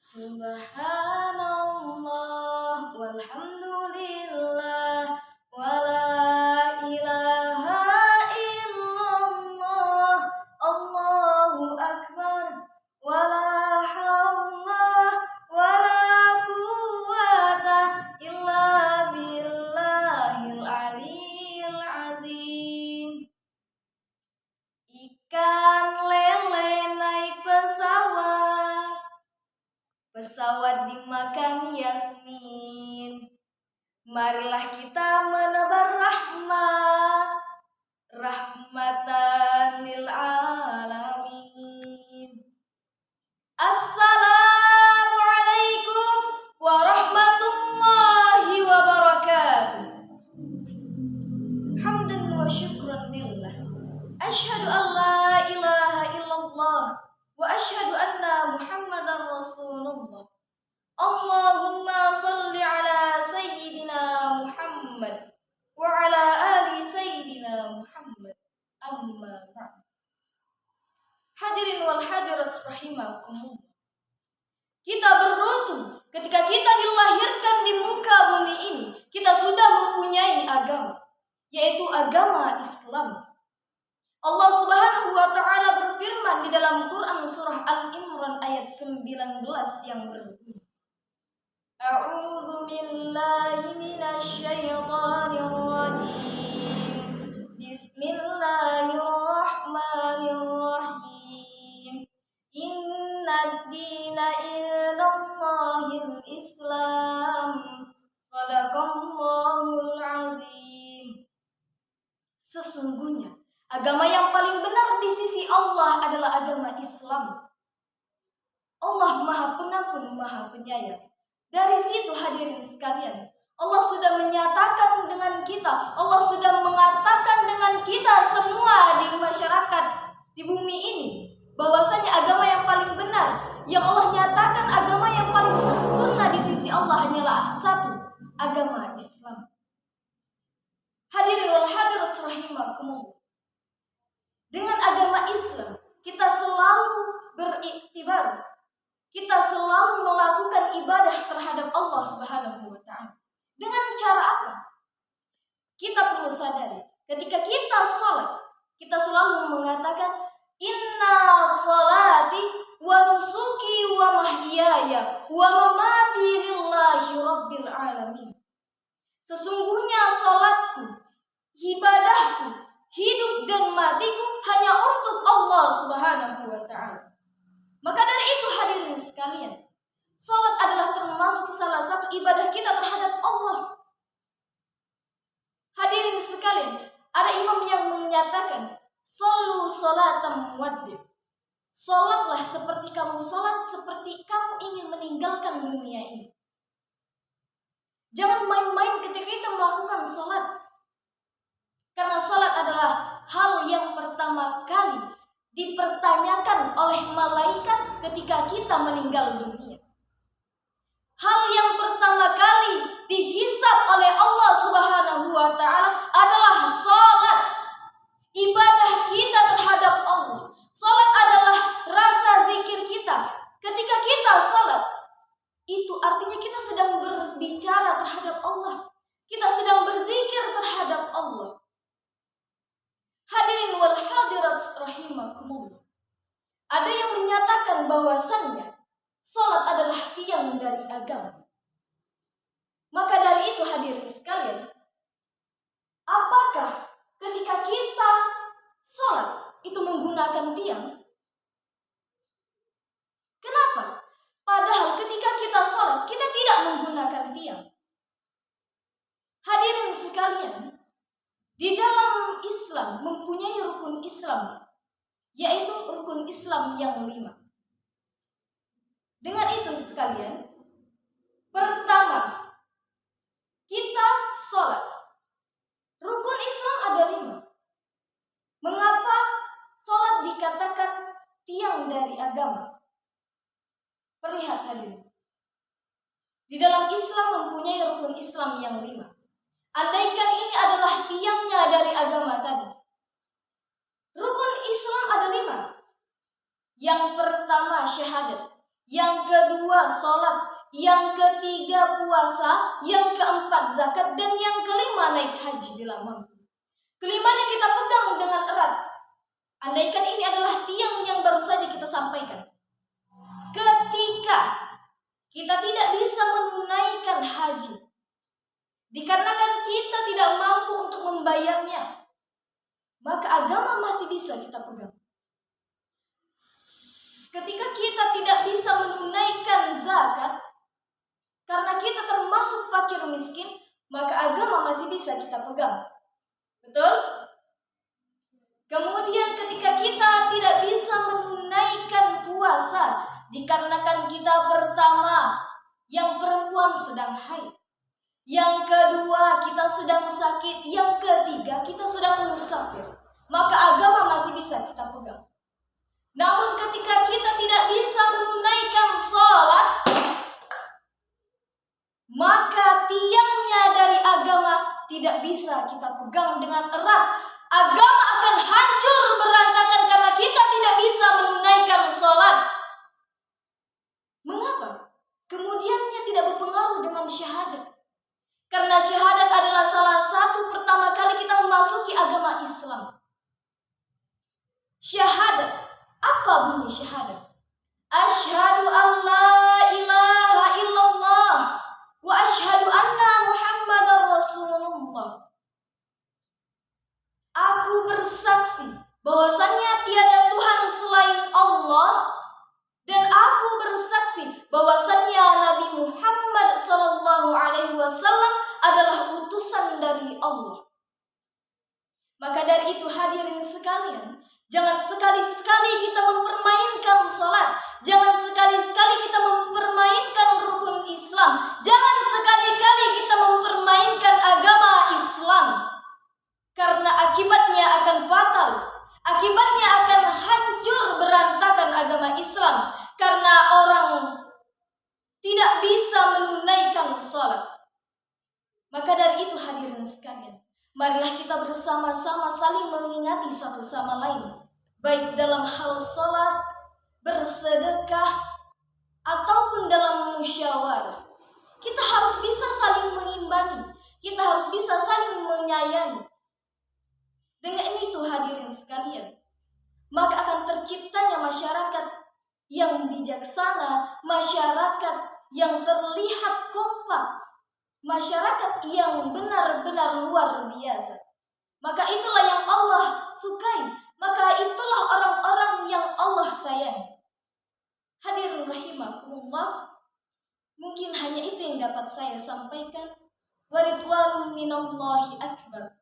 Subhanallah walhamdulillah wala ilaha illallah Allahu akbar wala haula wala quwwata illa billahil aliyyil azim. Ikan lele naik pesawat dimakan Yasmin. Marilah kita menebar rahmat, rahmatan lil alamin. Assalamualaikum warahmatullahi wabarakatuh. Hamdan wa syukran lillah. Asyhadu an la ilaha illallah wa asyhadu anna Muhammadar Rasulullah. Allahumma salli ala sayyidina Muhammad wa ala ali sayyidina Muhammad. Amma ba'd. Hadirin wal hadirat rahimakumullah. Kita beruntung ketika kita dilahirkan di muka bumi ini, kita sudah mempunyai agama, yaitu agama Islam. Allah Subhanahu wa taala berfirman di dalam Quran surah Al-Imran ayat 19 yang berbunyi, A'udzu billahi minasy syaithanir rajim. Bismillahirrahmanirrahim. Innad dina indallahil Islam. Shadaqallahul azim. Sesungguhnya agama yang paling benar di sisi Allah adalah agama Islam. Allah Maha Pengampun, Maha Penyayang. Dari situ hadirin sekalian, Allah sudah menyatakan dengan kita, Allah sudah mengatakan dengan kita semua di masyarakat di bumi ini, bahwasanya agama yang paling benar, yang Allah nyatakan agama yang paling sempurna di sisi Allah hanyalah satu, agama Islam. Hadirin wal hadirat rahimakumullah. Dengan agama Islam, kita selalu beriktibar. Kita selalu melakukan ibadah terhadap Allah Subhanahu wa taala. Dengan cara apa? Kita perlu sadari, ketika kita sholat, kita selalu mengatakan inna sholati wa nusuki wa mahyaya wa mamati lillahi rabbil alamin. Sesungguhnya sholatku, ibadahku, hidup dan matiku hanya untuk Allah Subhanahu wa taala. Maka dari itu hadirin sekalian, salat adalah termasuk salah satu ibadah kita terhadap Allah. Hadirin sekalian, ada imam yang menyatakan, "Shollu sholatan muwaddib." Salatlah seperti kamu salat, seperti kamu ingin meninggalkan dunia ini. Jangan main-main ketika kita melakukan salat. Karena salat adalah hal yang pertama kali dipertanyakan oleh malaikat ketika kita meninggal dunia. Hal yang pertama kali dihisab oleh Allah Subhanahu wa taala adalah salat. Ibadah kita terhadap Allah. Salat adalah rasa zikir kita. Ketika kita salat, itu artinya kita sedang berbicara terhadap Allah. Kita sedang berzikir terhadap Allah. Hadirin wal hadirat rahimakumullah. Ada yang menyatakan bahwasannya salat adalah tiang dari agama. Maka dari itu hadirin sekalian, apakah ketika kita salat itu menggunakan tiang? Kenapa? Padahal ketika kita salat kita tidak menggunakan tiang. Hadirin sekalian, di dalam Islam mempunyai rukun Islam, yaitu rukun Islam yang 5. Dengan itu sekalian, pertama, kita sholat. Rukun Islam ada 5. Mengapa sholat dikatakan tiang dari agama? Perlihat hadirin. Di dalam Islam mempunyai rukun Islam yang 5. Andaikan ini adalah tiangnya dari agama tadi. Rukun Islam ada 5. Yang pertama syahadat. yang kedua sholat, yang ketiga puasa, yang keempat zakat, dan yang kelima naik haji bila mampu. Kelimanya kita pegang dengan erat. Andaikan ini adalah tiang yang baru saja kita sampaikan. Ketika kita tidak bisa menunaikan haji, dikarenakan kita tidak mampu untuk membayarnya, maka agama masih bisa kita pegang. Ketika kita tidak bisa menunaikan zakat, karena kita termasuk fakir miskin, maka agama masih bisa kita pegang. Betul? Kemudian ketika kita tidak bisa menunaikan puasa, dikarenakan kita pertama, yang perempuan sedang haid, yang kedua kita sedang sakit, yang ketiga kita sedang musafir, maka agama masih bisa kita pegang. Namun ketika kita tidak bisa menunaikan sholat, maka tiangnya dari agama tidak bisa kita pegang dengan erat. Agama akan hancur berantakan karena kita tidak bisa menunaikan sholat. Mengapa? Kemudiannya tidak berpengaruh dengan syahadat. Karena syahadat adalah salah satu pertama kali kita memasuki agama Islam. Syahadat. Apa bunyi syahadat? Asyhadu an la ilaha illallah wa asyhadu anna Muhammadar Rasulullah. Aku bersaksi bahwasannya tiada Tuhan selain Allah, dan aku bersaksi bahwasannya Nabi Muhammad SAW adalah utusan dari Allah. Maka dari itu hadirin sekalian, jangan sekali-sekali kita mempermainkan sholat, jangan sekali-sekali kita mempermainkan rukun Islam, jangan sekali-kali kita mempermainkan agama Islam. Karena akibatnya akan fatal, akibatnya akan hancur berantakan agama Islam. Karena orang tidak bisa menunaikan sholat. Maka dari itu hadirin sekalian, marilah kita bersama-sama saling mengingati satu sama lain, baik dalam hal sholat, bersedekah, ataupun dalam musyawarah. Kita harus bisa saling mengimbangi, kita harus bisa saling menyayangi. Dengan itu hadirin sekalian, maka akan terciptanya masyarakat yang bijaksana, masyarakat yang terlihat kompak, masyarakat yang benar-benar luar biasa. Maka itulah yang Allah sukai, maka itulah orang-orang yang Allah sayangi. Hadirin rahimakumullah, mungkin hanya itu yang dapat saya sampaikan. Wa ridwanun minallahi akbar.